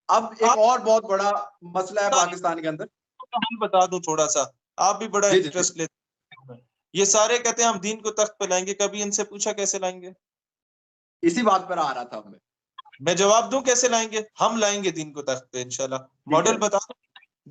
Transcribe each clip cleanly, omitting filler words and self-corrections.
اب ایک اور بہت بڑا مسئلہ ہے پاکستان کے اندر، ہم بتا دوں تھوڑا سا، آپ بھی بڑا انٹرسٹ لیتے ہیں، یہ سارے کہتے ہیں ہم دین کو تخت پہ لائیں گے، کبھی ان سے پوچھا کیسے لائیں گے؟ اسی بات پر آ رہا تھا میں جواب دوں کیسے لائیں گے؟ ہم لائیں گے دین کو تخت پہ انشاءاللہ. ماڈل بتا دوں،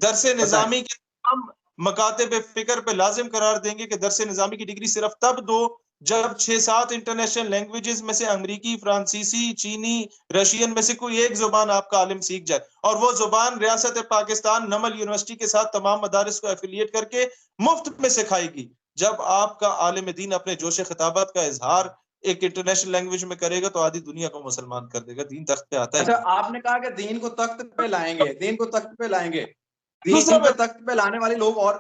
درس نظامی کے تمام مکاتب فکر پہ لازم قرار دیں گے کہ درس نظامی کی ڈگری صرف تب دو جب 6-7 انٹرنیشنل لینگویجز میں سے انگریزی، فرانسیسی، چینی، رشین میں سے کوئی ایک زبان آپ کا عالم سیکھ جائے، اور وہ زبان ریاست پاکستان نمل یونیورسٹی کے ساتھ تمام مدارس کو ایفیلیٹ کر کے مفت میں سکھائے گی. جب آپ کا عالم دین اپنے جوش خطابت کا اظہار ایک انٹرنیشنل لینگویج میں کرے گا تو آدھی دنیا کو مسلمان کر دے گا. دین تخت پہ آتا ہے. اچھا، آپ نے کہا کہ دین کو تخت پہ لائیں گے، دین کو تخت پہ لائیں گے، دوسرا دین کو تخت پہ لانے والے لوگ، اور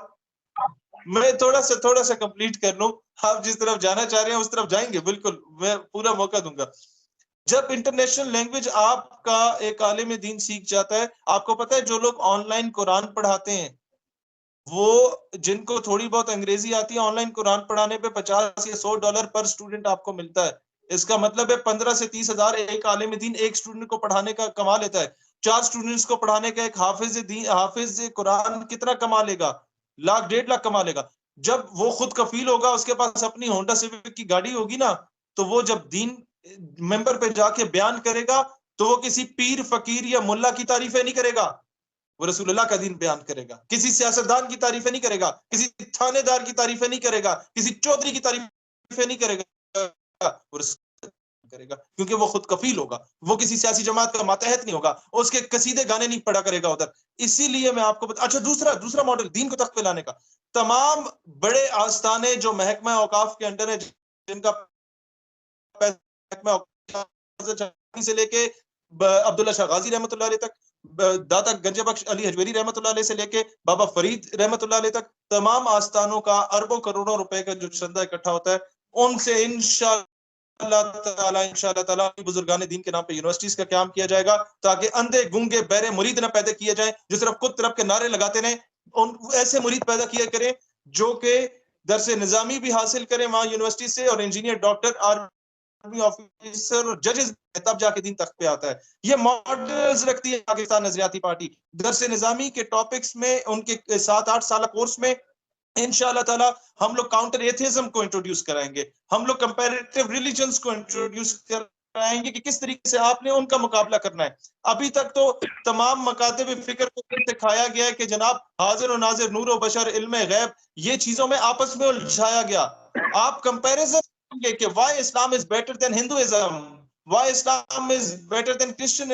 میں تھوڑا سا کمپلیٹ کر لوں. آپ جس طرف جانا چاہ رہے ہیں اس طرف جائیں گے، بالکل میں پورا موقع دوں گا. جب انٹرنیشنل لینگویج آپ کا ایک عالم دین سیکھ جاتا ہے، آپ کو پتہ ہے جو لوگ آن لائن قرآن پڑھاتے ہیں، وہ جن کو تھوڑی بہت انگریزی آتی ہے، آن لائن قرآن پڑھانے پہ $50 یا $100 پر اسٹوڈنٹ آپ کو ملتا ہے. اس کا مطلب ہے 15 سے 30 ہزار ایک عالم دین ایک اسٹوڈنٹ کو پڑھانے کا کما لیتا ہے. 4 اسٹوڈنٹس کو پڑھانے کا ایک حافظ قرآن کتنا کما لے گا؟ 1,00,000-1.5 کما لے گا. جب وہ خود کفیل ہوگا، اس کے پاس اپنی ہونڈا سیوک کی گاڑی ہوگی نا، تو وہ جب دین ممبر پہ جا کے بیان کرے گا تو وہ کسی پیر، فقیر یا ملا کی تعریفیں نہیں کرے گا، وہ رسول اللہ کا دین بیان کرے گا. کسی سیاستدان کی تعریفیں نہیں کرے گا، کسی تھانے دار کی تعریفیں نہیں کرے گا، کسی چودھری کی تعریفیں نہیں کرے گا، وہ کرے گا کیونکہ وہ خود کفیل ہوگا. وہ کسی سیاسی جماعت کا ماتحت نہیں ہوگا، اس کے قصیدے گانے نہیں پڑھا کرے گا ادھر. اسی لیے میں آپ کو اچھا دوسرا ماڈل دین کو تخت پہ لانے کا، تمام بڑے آستانے جو محکمہ اوقاف کے انڈر ہے، جن کا سے لے کے عبداللہ شاہ غازی رحمۃ اللہ علیہ تک، داتا گنج بخش علی حجویری رحمۃ اللہ علیہ سے لے کے بابا فرید رحمۃ اللہ علیہ تک، تمام آستانوں کا اربوں کروڑوں روپے کا جو چندہ اکٹھا ہوتا ہے، ان سے انشاءاللہ تعالی بزرگان دین کے نام پہ یونیورسٹیز کا قیام کیا جائے گا، تاکہ اندھے گونگے بہرے مرید نہ پیدا کیے جائیں جو صرف خود طرف کے نعرے لگاتے رہیں. ایسے مرید پیدا کیا کریں جو کہ درس نظامی بھی حاصل کریں وہاں یونیورسٹی سے، اور انجینئر، ڈاکٹر، آرمی آفیسر اور ججز، تب جا کے دین تخت پہ آتا ہے. یہ ماڈلز رکھتی ہے پاکستان نظریاتی پارٹی. درس نظامی کے ٹاپکس میں، ان کے 7-8 سالہ کورس میں انشاءاللہ تعالی ہم لوگ کاؤنٹر ایتھیزم کو انٹروڈیوس کرائیں گے، ہم لوگ کمپیریٹیو ریلیجنز کو انٹروڈیوس کرائیں گے کہ کس طریقے سے آپ نے ان کا مقابلہ کرنا ہے. ابھی تک تو تمام مکاتب فکر کو سکھایا گیا ہے کہ جناب حاضر و ناظر، نور و بشر، علم غیب، یہ چیزوں میں آپس میں الجھایا گیا. آپ کمپیریزن کریں گے کہ why Islam is better than Hinduism, why Islam is better than Christian,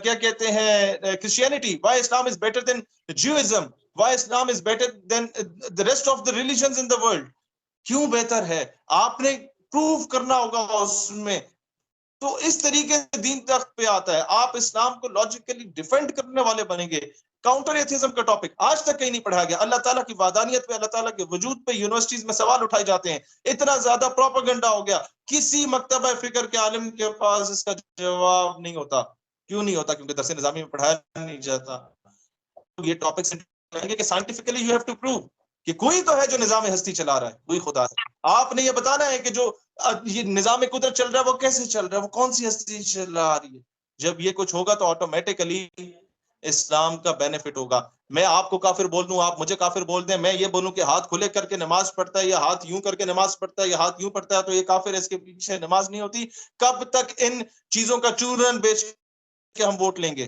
کیا کہتے ہیں، Christianity, why Islam is better than Judaism, why Islam is better than the rest of the religions in the world. کیوں بہتر ہے؟ آپ نے پروف کرنا ہوگا اس میں. تو اس طریقے سے دین تخت پہ آتا ہے. آپ اسلام کو لاجیکلی ڈیفینڈ کرنے والے بنیں گے. کاؤنٹر ایتھیزم کا ٹاپک آج تک کہیں نہیں پڑھایا گیا. اللہ تعالیٰ کی وحدانیت پہ، اللہ تعالیٰ کے وجود پہ یونیورسٹیز میں سوال اٹھائے جاتے ہیں. اتنا زیادہ پروپیگنڈا ہو گیا، کسی مکتبہ فکر کے عالم کے پاس اس کا جواب نہیں ہوتا. کیوں نہیں ہوتا؟ کیونکہ درس نظامی میں پڑھایا نہیں جاتا. یہ ٹاپکس کہ scientifically you have to prove کہ کوئی تو ہے جو نظام ہستی چلا رہا ہے، کوئی خدا ہے. آپ نے یہ بتانا ہے کہ جو یہ نظام قدرت چل رہا ہے وہ کیسے چل رہا ہے، وہ کون سی ہستی چلا رہی ہے. جب یہ کچھ ہوگا تو آٹومیٹکلی اسلام کا بینیفٹ ہوگا. میں آپ کو کافر بول دوں، آپ مجھے کافر بول دیں، میں یہ بولوں کہ ہاتھ کھلے کر کے نماز پڑھتا ہے، یا ہاتھ یوں کر کے نماز پڑھتا ہے، یا ہاتھ یوں پڑھتا ہے، تو یہ کافر ہے، اس کے پیچھے نماز نہیں ہوتی. کب تک ان چیزوں کا چورن بیچ کے ہم ووٹ لیں گے؟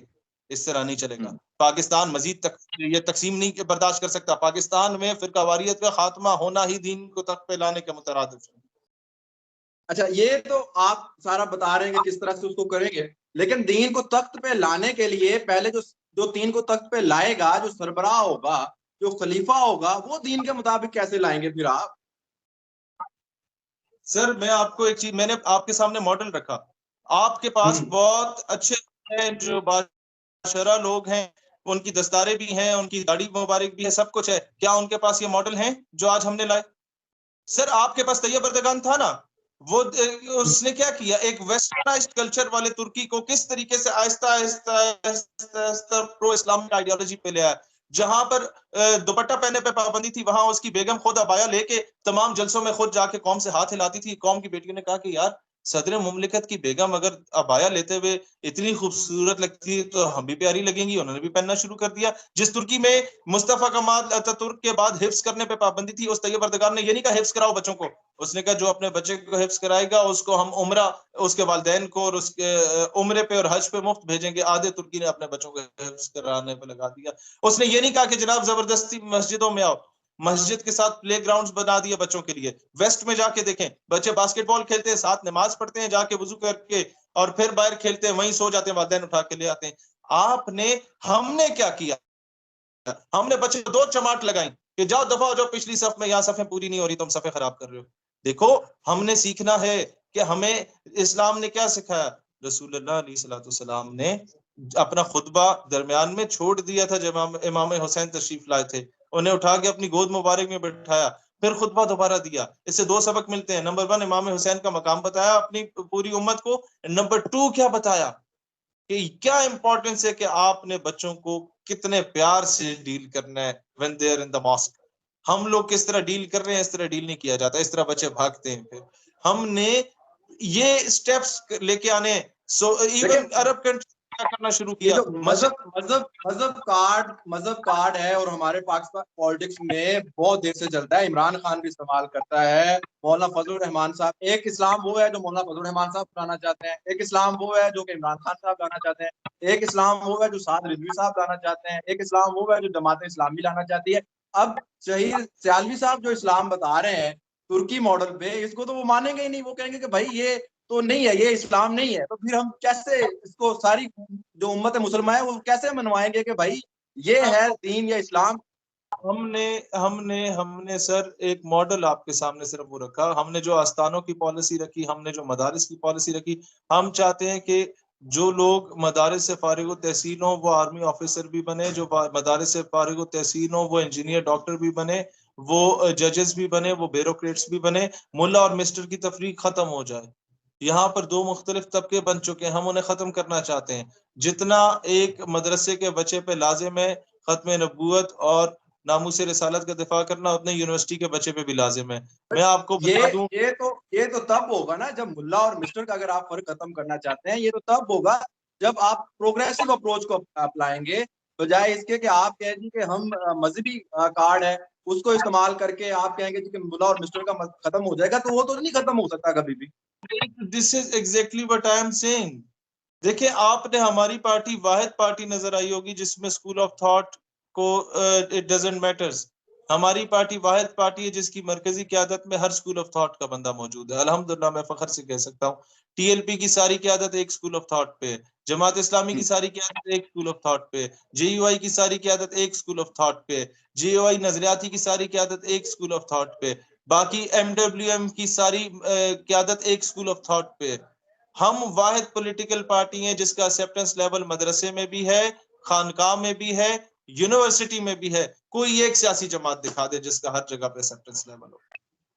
اس طرح نہیں چلے گا. پاکستان مزید یہ تقسیم نہیں برداشت کر سکتا. پاکستان میں فرقہ واریت کا خاتمہ ہونا ہی دین کو تخت پہ لانے کے مترادف ہے. اچھا، یہ تو آپ سارا بتا رہے ہیں کہ کس طرح سے اس کو کریں گے، لیکن دین کو تخت پہ لانے کے لیے پہلے جو دین کو تخت پہ لائے گا، جو سربراہ ہوگا، جو خلیفہ ہوگا، وہ دین کے مطابق کیسے لائیں گے پھر آپ؟ سر میں آپ کو ایک چیز، میں نے آپ کے سامنے ماڈل رکھا. آپ کے پاس بہت اچھے ہیں جو بادشاہ لوگ ہیں، ان کی دستاریں بھی ہیں، ان کی داڑھی مبارک بھی ہے، سب کچھ ہے. کیا ان کے پاس یہ ماڈل ہیں جو آج ہم نے لائے؟ سر آپ کے پاس طیب اردگان تھا نا، وہ اس نے کیا کیا؟ ایک ویسٹرنائزڈ کلچر والے ترکی کو کس طریقے سے آہستہ آہستہ آہستہ آہستہ پرو اسلامک آئیڈیالوجی پہ لے آیا. جہاں پر دوپٹہ پہنے پہ پابندی تھی، وہاں اس کی بیگم خود ابایا لے کے تمام جلسوں میں خود جا کے قوم سے ہاتھ ہلاتی تھی. قوم کی بیٹیوں نے کہا کہ یار صدر مملکت کی بیگم اگر ابایا لیتے ہوئے اتنی خوبصورت لگتی ہے تو ہم بھی پیاری لگیں گی. انہوں نے بھی پہننا شروع کر دیا. جس ترکی میں مصطفیٰ کمال اتاتورک کے بعد حفظ کرنے پہ پابندی تھی, اس طیب اردگان نے یہ نہیں کہا حفظ کراؤ بچوں کو, اس نے کہا جو اپنے بچے کو حفظ کرائے گا اس کو ہم عمرہ, اس کے والدین کو اور اس کے عمرے پہ اور حج پہ مفت بھیجیں گے. آدھے ترکی نے اپنے بچوں کو حفظ کرانے پہ لگا دیا. اس نے یہ نہیں کہا کہ جناب زبردستی مسجدوں میں آؤ, مسجد کے ساتھ پلے گراؤنڈز بنا دیے بچوں کے لیے. ویسٹ میں جا کے دیکھیں بچے باسکٹ بال کھیلتے ہیں, ساتھ نماز پڑھتے ہیں جا کے وضو کر کے, اور پھر باہر کھیلتے ہیں, وہیں سو جاتے ہیں, والدین اٹھا کے لے آتے ہیں. ہم نے کیا کیا, ہم نے بچے کو 2 چماٹ لگائیں کہ جاؤ دفعہ ہو جاؤ پچھلی صف میں, یہاں صفیں پوری نہیں ہو رہی, تم صفیں خراب کر رہے ہو. دیکھو ہم نے سیکھنا ہے کہ ہمیں اسلام نے کیا سکھایا. رسول اللہ علیہ الصلوۃ والسلام نے اپنا خطبہ درمیان میں چھوڑ دیا تھا جب امام حسین تشریف لائے تھے, انہیں اٹھا کے اپنی گود مبارک میں بٹھایا, پھر خطبہ دوبارہ دیا. اس سے 2 سبق ملتے ہیں. نمبر 1 امام حسین کا مقام بتایا اپنی پوری امت کو. نمبر 2 کیا بتایا کہ کیا امپورٹنس ہے کہ آپ نے بچوں کو کتنے پیار سے ڈیل کرنا ہے when they are in the mosque. ہم لوگ کس طرح ڈیل کر رہے ہیں, اس طرح ڈیل نہیں کیا جاتا, اس طرح بچے بھاگتے ہیں. پھر ہم نے یہ سٹیپس لے کے آنے. سو ایون عرب کنٹری کرنا شروع کیا. مذہب کارڈ ہے اور ہمارے پاکستان پالیٹکس میں بہت دیر سے چلتا ہے. عمران خان بھی استعمال کرتا ہے. مولانا فضل الرحمان صاحب, ایک اسلام وہ ہے جو مولانا فضل الرحمان صاحب لانا چاہتے ہیں, ایک اسلام وہ ہے جو کہ عمران خان صاحب لانا چاہتے ہیں, ایک اسلام وہ ہے جو سعد رضوی صاحب لانا چاہتے ہیں, ایک اسلام وہ ہے جو جماعت اسلامی لانا چاہتی ہے. اب شہید سیالوی صاحب جو اسلام بتا رہے ہیں ترکی ماڈل پہ, اس کو تو وہ مانیں گے ہی نہیں. وہ کہیں گے کہ بھائی یہ تو نہیں ہے, یہ اسلام نہیں ہے. تو پھر ہم کیسے اس کو ساری جو امت مسلمہ ہے وہ کیسے منوائیں گے کہ بھائی یہ ہے دین یا اسلام. ہم نے سر ایک ماڈل آپ کے سامنے صرف وہ رکھا. ہم نے جو آستانوں کی پالیسی رکھی, ہم نے جو مدارس کی پالیسی رکھی, ہم چاہتے ہیں کہ جو لوگ مدارس سے فارغ التحصیل ہوں وہ آرمی آفیسر بھی بنے, جو مدارس سے فارغ التحصیل ہوں وہ انجینئر ڈاکٹر بھی بنے, وہ ججز بھی بنے, وہ بیوروکریٹس بھی بنے. ملا اور مسٹر کی تفریق ختم ہو جائے. یہاں پر 2 مختلف طبقے بن چکے ہیں, ہم انہیں ختم کرنا چاہتے ہیں. جتنا ایک مدرسے کے بچے پہ لازم ہے ختم نبوت اور ناموس رسالت کا دفاع کرنا, اتنے یونیورسٹی کے بچے پہ بھی لازم ہے. میں آپ کو بتا دوں یہ تو تب ہوگا نا جب ملا اور مسٹر کا اگر آپ فرق ختم کرنا چاہتے ہیں, یہ تو تب ہوگا جب آپ پروگریسو اپروچ کو اپلائیں گے, بجائے اس کے کہ آپ کہیں گے کہ ہم مذہبی کارڈ ہے اس کو استعمال کر کے آپ کہیں گے کہ ملا اور مسٹر کا ختم ہو جائے گا. تو وہ تو نہیں ختم ہو سکتا کبھی بھی. This is exactly what I am saying. دیکھیں آپ نے ہماری پارٹی واحد پارٹی نظر آئی ہوگی جس میں اسکول آف تھاٹ کو it doesn't matters. ہماری پارٹی واحد پارٹی ہے جس کی مرکزی قیادت میں ہر اسکول آف تھاٹ کا بندہ موجود ہے. الحمدللہ میں فخر سے کہہ سکتا ہوں ٹی ایل پی کی ساری قیادت ایک اسکول آف تھاٹ پہ ہے, جماعت اسلامی کی ساری قیادت ایک اسکول آف تھاٹ پہ, جے یو آئی کی ساری قیادت ایک اسکول آف تھاٹ پہ, جے یو آئی نظریاتی کی ساری قیادت ایک اسکول آف تھاٹ پہ, باقی ایم ڈبلیو ایم کی ساری قیادت ایک اسکول آف تھاٹ پہ. ہم واحد پولیٹیکل پارٹی ہیں جس کا ایکسیپٹنس لیول مدرسے میں بھی ہے, خانقاہ میں بھی ہے, یونیورسٹی میں بھی ہے. کوئی ایک سیاسی جماعت دکھا دے جس کا ہر جگہ پہ ایکسیپٹنس لیول ہو.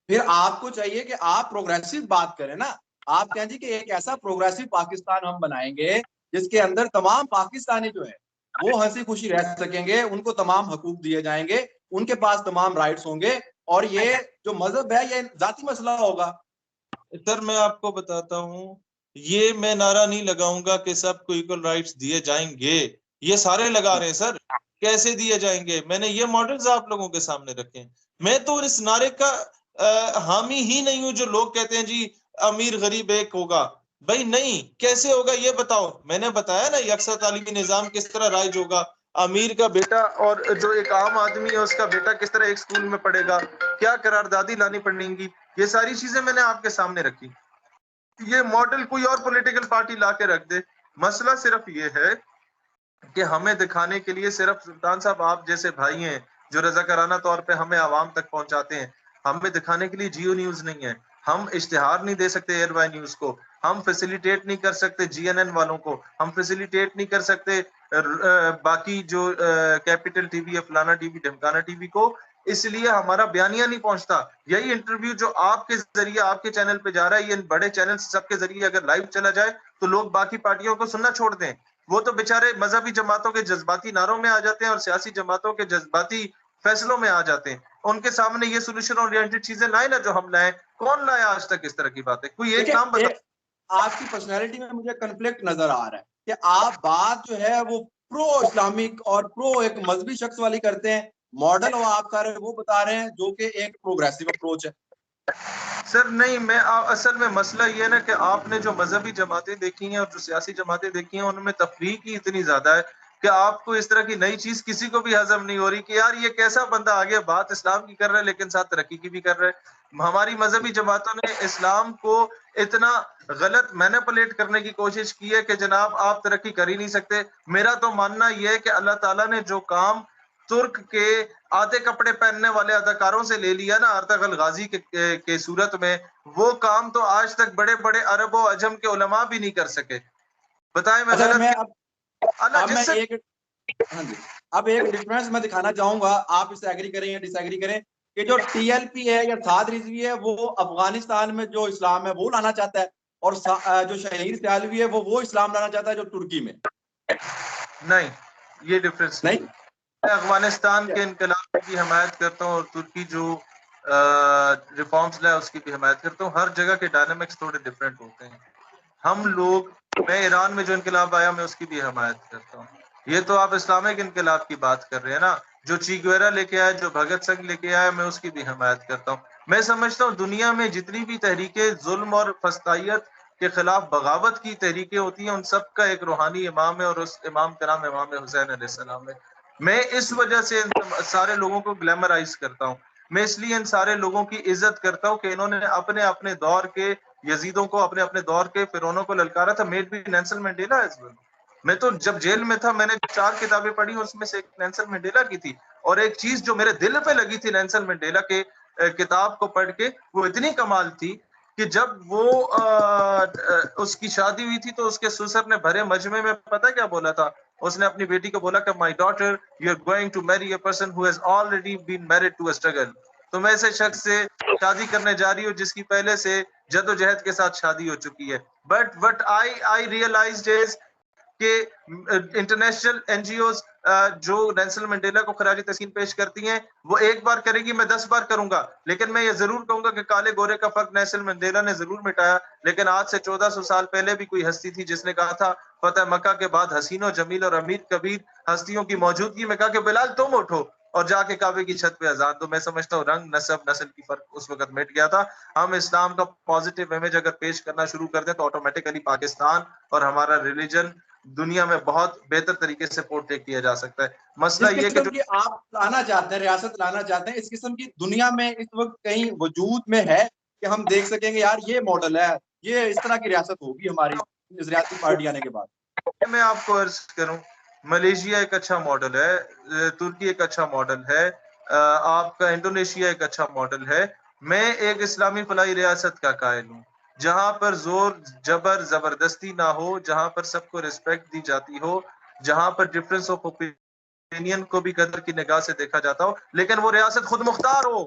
پھر آپ کو چاہیے کہ آپ پروگریسو بات کریں نا. آپ کہیں جی کہ ایک ایسا پروگریسو پاکستان ہم بنائیں گے جس کے اندر تمام پاکستانی جو ہے وہ ہنسی خوشی رہ سکیں گے, ان کو تمام حقوق دیے جائیں گے, ان کے پاس تمام رائٹس ہوں گے, اور یہ جو مذہب ہے یہ ذاتی مسئلہ ہوگا. سر میں آپ کو بتاتا ہوں, یہ میں نعرہ نہیں لگاؤں گا کہ سب کو ایکول رائٹس دیے جائیں گے. یہ سارے لگا رہے ہیں سر, کیسے دیے جائیں گے. میں نے یہ ماڈلز آپ لوگوں کے سامنے رکھے ہیں. میں تو اس نعرے کا حامی ہی نہیں ہوں جو لوگ کہتے ہیں جی امیر غریب ایک ہوگا. بھائی نہیں, کیسے ہوگا یہ بتاؤ. میں نے بتایا نا یکساں تعلیمی نظام کس طرح رائج ہوگا. امیر کا بیٹا اور جو ایک عام آدمی ہے اس کا بیٹا کس طرح ایک اسکول میں پڑھے گا, کیا قراردادی لانی پڑیں گی. یہ ساری چیزیں میں نے آپ کے سامنے رکھی. یہ ماڈل کوئی اور پولیٹیکل پارٹی لا کے رکھ دے. مسئلہ صرف یہ ہے کہ ہمیں دکھانے کے لیے صرف سلطان صاحب آپ جیسے بھائی ہیں جو رضاکارانہ طور پہ ہمیں عوام تک پہنچاتے ہیں, ہمیں دکھانے کے لیے جیو نیوز نہیں ہے. ہم اشتہار نہیں دے سکتے ایئر وائی نیوز کو, ہم فیسیلیٹیٹ نہیں کر سکتے جی این این والوں کو, ہم فیسیلیٹیٹ نہیں کر سکتے باقی جو کیپٹل ٹی وی ہے, فلانا ٹی وی, ڈھمکانا ٹی وی کو. اس لیے ہمارا بیانیہ نہیں پہنچتا. یہی انٹرویو جو آپ کے ذریعے آپ کے چینل پہ جا رہا ہے, یہ بڑے چینل سب کے ذریعے اگر لائیو چلا جائے تو لوگ باقی پارٹیوں کو سننا چھوڑ دیں. وہ تو بےچارے مذہبی جماعتوں کے جذباتی نعروں میں آ جاتے ہیں اور سیاسی جماعتوں کے جذباتی فیصلوں میں آ جاتے ہیں. ان کے سامنے یہ سولوشن اورینٹڈ چیزیں لائے نا جو ہم لائے. کون لایا آج تک اس طرح کی باتیں؟ کوئی ایک نام بتا. آپ کی پرسنالٹی میں مجھے کنفلکٹ نظر آ رہا ہے کہ آپ بات جو ہے وہ پرو اسلامک اور پرو ایک مذہبی شخص والی کرتے ہیں, ماڈل اور آپ سارے وہ بتا رہے ہیں جو کہ ایک پروگریسو اپروچ ہے. سر نہیں, میں اصل میں مسئلہ یہ ہے نا کہ آپ نے جو مذہبی جماعتیں دیکھی ہیں اور جو سیاسی جماعتیں دیکھی ہیں ان میں تفریق ہی اتنی زیادہ ہے کہ آپ کو اس طرح کی نئی چیز کسی کو بھی ہضم نہیں ہو رہی کہ یار یہ کیسا بندہ آگے بات اسلام کی کر رہا ہے لیکن ساتھ ترقی کی بھی کر رہا ہے. ہماری مذہبی جماعتوں نے اسلام کو اتنا غلط مینیپولیٹ کرنے کی کوشش کی ہے کہ جناب آپ ترقی کر ہی نہیں سکتے. میرا تو ماننا یہ ہے کہ اللہ تعالیٰ نے جو کام ترک کے آدھے کپڑے پہننے والے اداکاروں سے لے لیا نا ارطغرل غازی کے صورت میں, وہ کام تو آج تک بڑے بڑے عرب و عجم کے علماء بھی نہیں کر سکے. بتائیں میں غلط اب ایک ڈفرنس میں دکھانا چاہوں گا, آپ اس سے ایگری کریں یا ڈس ایگری کریں, کہ جو ٹی ایل پی ہے یا سعد رضوی ہے وہ افغانستان میں جو اسلام ہے وہ لانا چاہتا ہے, اور جو شہیر سیالوی ہے وہ اسلام لانا چاہتا ہے جو ترکی میں. نہیں, یہ ڈفرنس نہیں. میں افغانستان کے انقلاب کی حمایت کرتا ہوں اور ترکی جو ریفارمز لائے اس کی بھی حمایت کرتا ہوں. ہر جگہ کے ڈائنامکس تھوڑے ڈفرینٹ ہوتے ہیں. ہم لوگ, میں ایران میں جو انقلاب آیا میں اس کی بھی حمایت کرتا ہوں. یہ تو آپ اسلامک انقلاب کی بات کر رہے ہیں نا, جو چی گویرا لے کے آیا, جو بھگت سنگھ لے کے آیا, میں اس کی بھی حمایت کرتا ہوں. میں سمجھتا ہوں دنیا میں جتنی بھی تحریکیں ظلم اور فسطائیت کے خلاف بغاوت کی تحریکیں ہوتی ہیں ان سب کا ایک روحانی امام ہے, اور اس امام کا نام امام حسین علیہ السلام ہے. میں اس وجہ سے سارے لوگوں کو گلیمرائز کرتا ہوں. میں اس لیے ان سارے لوگوں کی عزت کرتا ہوں کہ انہوں نے اپنے اپنے دور کے یزیدوں کو, اپنے اپنے دور کے فرعونوں کو للکارا تھا. میڈ بھی نیلسن منڈیلا ایز ویل. میں تو جب جیل میں تھا میں نے 4 کتابیں پڑھی, اس میں سے ایک نیلسن منڈیلا کی تھی. اور ایک چیز جو میرے دل پہ لگی تھی نیلسن منڈیلا کے کتاب کو پڑھ کے, وہ اتنی کمال تھی کہ جب وہ اس کی شادی ہوئی تھی تو اس کے سسر نے بھرے مجمع میں پتہ کیا بولا تھا, اس نے اپنی بیٹی کو بولا کہ my daughter you are going to marry a person who has already been married to a struggle. تم ایسے شخص سے شادی کرنے جا رہی ہو جس کی پہلے سے جدوجہد کے ساتھ شادی ہو چکی ہے. بٹ وٹ آئی ریئلائزڈ از کہ انٹرنیشنل این جی اوز جو نیلسن منڈیلا کو خراج تحسین پیش کرتی ہیں وہ ایک بار کرے گی, میں 10 بار کروں گا. لیکن میں یہ ضرور کہوں گا کہ کالے گورے کا فرق نیلسن منڈیلا نے ضرور مٹایا. لیکن آج سے 1400 سال پہلے بھی کوئی ہستی تھی جس نے کہا تھا فتح مکہ کے بعد حسین و جمیل اور امیر کبیر ہستیوں کی موجودگی میں کہا کہ بلال تم اٹھو اور جا کے کعبے کی چھت پہ اذان دو. میں سمجھتا ہوں رنگ, نسب, نسل کی فرق اس وقت مٹ گیا تھا. ہم اسلام کا پازیٹیو امیج اگر پیش کرنا شروع کر دیں تو آٹومیٹکلی پاکستان اور ہمارا ریلیجن دنیا میں بہت بہتر طریقے سے پورٹری کیا جا سکتا ہے. مسئلہ یہ کہ جو آپ لانا چاہتے ہیں, ریاست لانا چاہتے ہیں, اس قسم کی دنیا میں اس وقت کہیں وجود میں ہے کہ ہم دیکھ سکیں گے یار یہ ماڈل ہے, یہ اس طرح کی ریاست ہوگی ہماری ریاستی پارٹی آنے کے بعد. میں آپ کو عرض کروں, ملیشیا ایک اچھا ماڈل ہے, ترکی ایک اچھا ماڈل ہے, آپ کا انڈونیشیا ایک اچھا ماڈل ہے. میں ایک اسلامی فلاحی ریاست کا قائل ہوں جہاں پر زور جبر زبردستی نہ ہو, جہاں پر سب کو رسپیکٹ دی جاتی ہو, جہاں پر ڈفرنس آف اوپینین کو بھی قدر کی نگاہ سے دیکھا جاتا ہو, لیکن وہ ریاست خود مختار ہو.